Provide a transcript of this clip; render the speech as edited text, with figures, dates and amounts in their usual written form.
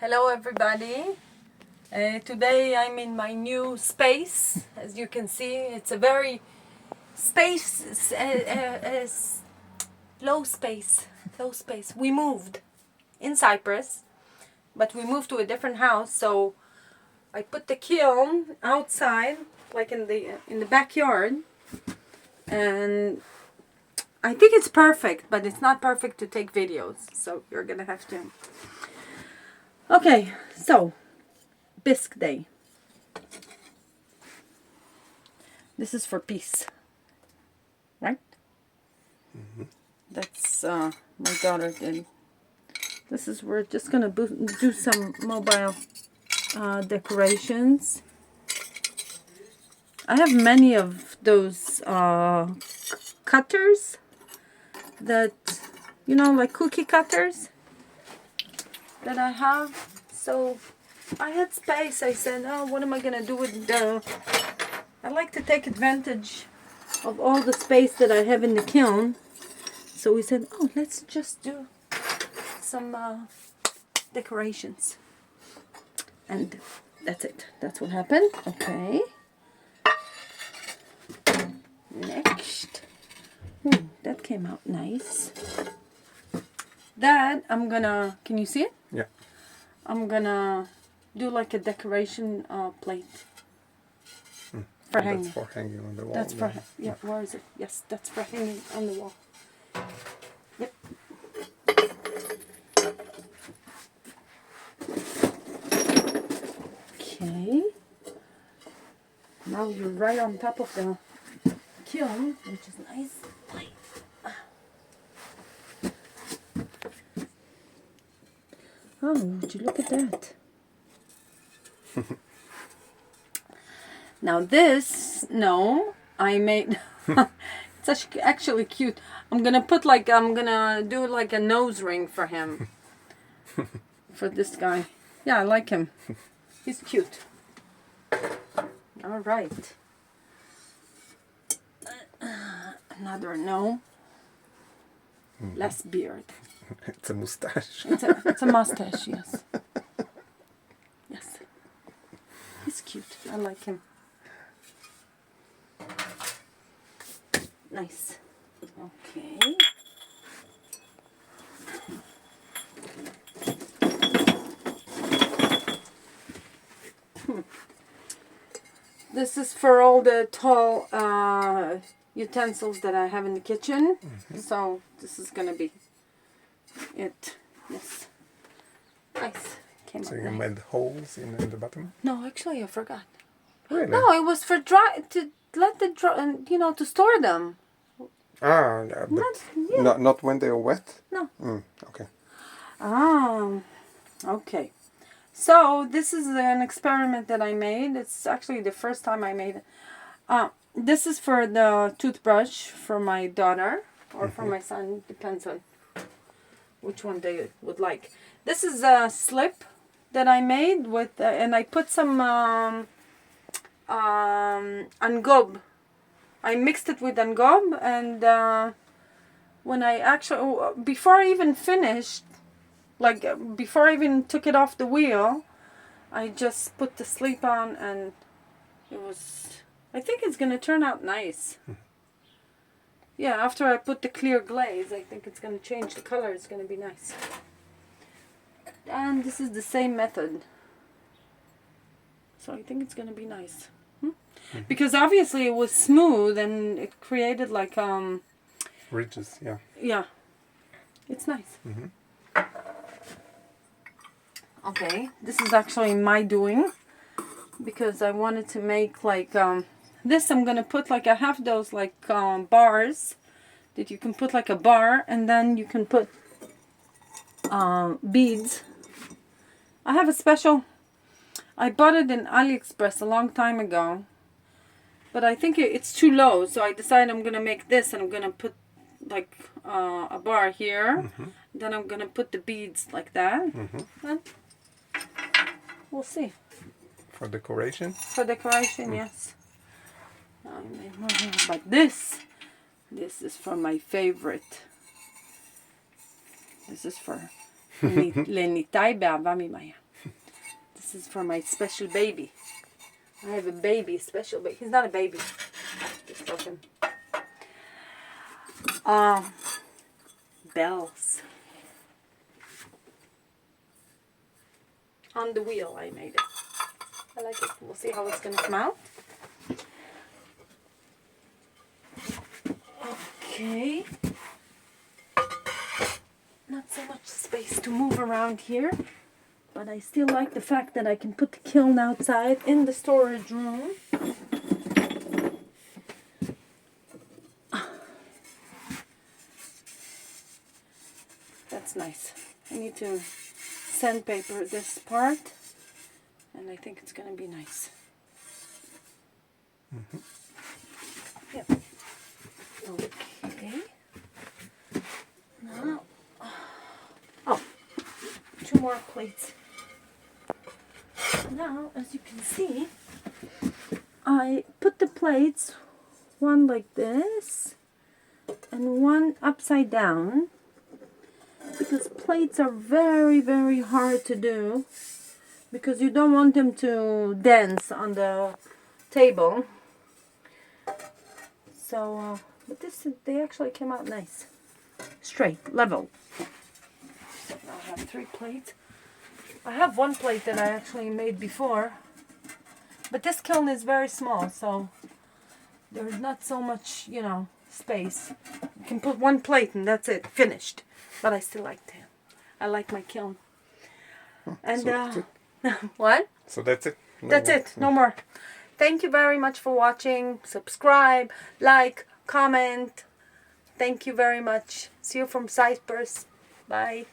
Hello everybody. Today I'm in my new space. As you can see, it's a very low space. We moved in Cyprus, but we moved to a different house, so I put the kiln outside, like in the backyard, and I think it's perfect, but it's not perfect to take videos, so you're gonna have to. Okay, so bisque day. This is for peace, right? Mm-hmm. That's my daughter did. This is, we're just gonna do some mobile decorations. I have many of those cutters that, you know, like cookie cutters that I have. So I had space. I said, oh, what am I gonna do with the... I like to take advantage of all the space that I have in the kiln. So we said, oh, let's just do some decorations. And that's it. That's what happened. Okay. Next. Ooh, that came out nice. That I'm gonna... Can you see it? Yeah. I'm gonna do like a decoration plate. For hanging. That's for hanging on the wall. That's for... Yeah, where is it? Yes, that's for hanging on the wall. Yep. Okay. Now you're right on top of the kiln, which is nice. Oh, would you look at that? Now this, no, I made, it's actually cute. I'm gonna do like a nose ring for him. For this guy. Yeah, I like him. He's cute. All right. Another no. Less beard. It's a mustache. It's a mustache, yes. Yes. He's cute. I like him. Nice. Okay. This is for all the tall utensils that I have in the kitchen. Mm-hmm. So this is gonna be it. Yes. Nice. So you made holes in the bottom? No, actually I forgot. Really? No, it was for to store them. Ah, yeah, but not when they are wet? No. Okay. Okay. So this is an experiment that I made. It's actually the first time I made it. This is for the toothbrush for my daughter or for my son. Depends on which one they would like. This is a slip that I made with, and I put some angob. I mixed it with angob, and when I actually, before I even finished, like before I even took it off the wheel, I just put the sleep on, and it was, I think it's gonna turn out nice. Yeah, after I put the clear glaze, I think it's gonna change the color. It's gonna be nice. And this is the same method. So I think it's gonna be nice. Because obviously it was smooth and it created like ridges, yeah. Yeah. It's nice. Okay, this is actually my doing because I wanted to make like this. I'm gonna put like, I have those like bars that you can put like a bar, and then you can put beads. I have a special, I bought it in AliExpress a long time ago, but I think it's too low, so I decided I'm gonna make this, and I'm gonna put like a bar here. Then I'm gonna put the beads like that. And we'll see. For decoration? For decoration, yes. But this is for my favorite. This is for לניתאי באהבה ממאיה. This is for my special baby. I have a baby, special baby. He's not a baby. Just joking. Bells. On the wheel I made it. I like it. We'll see how it's going to come out. Okay. Not so much space to move around here. But I still like the fact that I can put the kiln outside in the storage room. That's nice. I need to sandpaper this part, and I think it's going to be nice. Yep. Okay. Now, oh, 2 more plates. Now, as you can see, I put the plates, one like this and one upside down, because plates are very, very hard to do, because you don't want them to dance on the table. So, but they actually came out nice, straight, level. Now I have 3 plates. I have 1 plate that I actually made before, but this kiln is very small, so there's not so much, you know, space. You can put 1 plate and that's it, finished. But I still like it. I like my kiln. And So what? So that's it. That's it. No more. Thank you very much for watching. Subscribe, like, comment. Thank you very much. See you from Cyprus. Bye.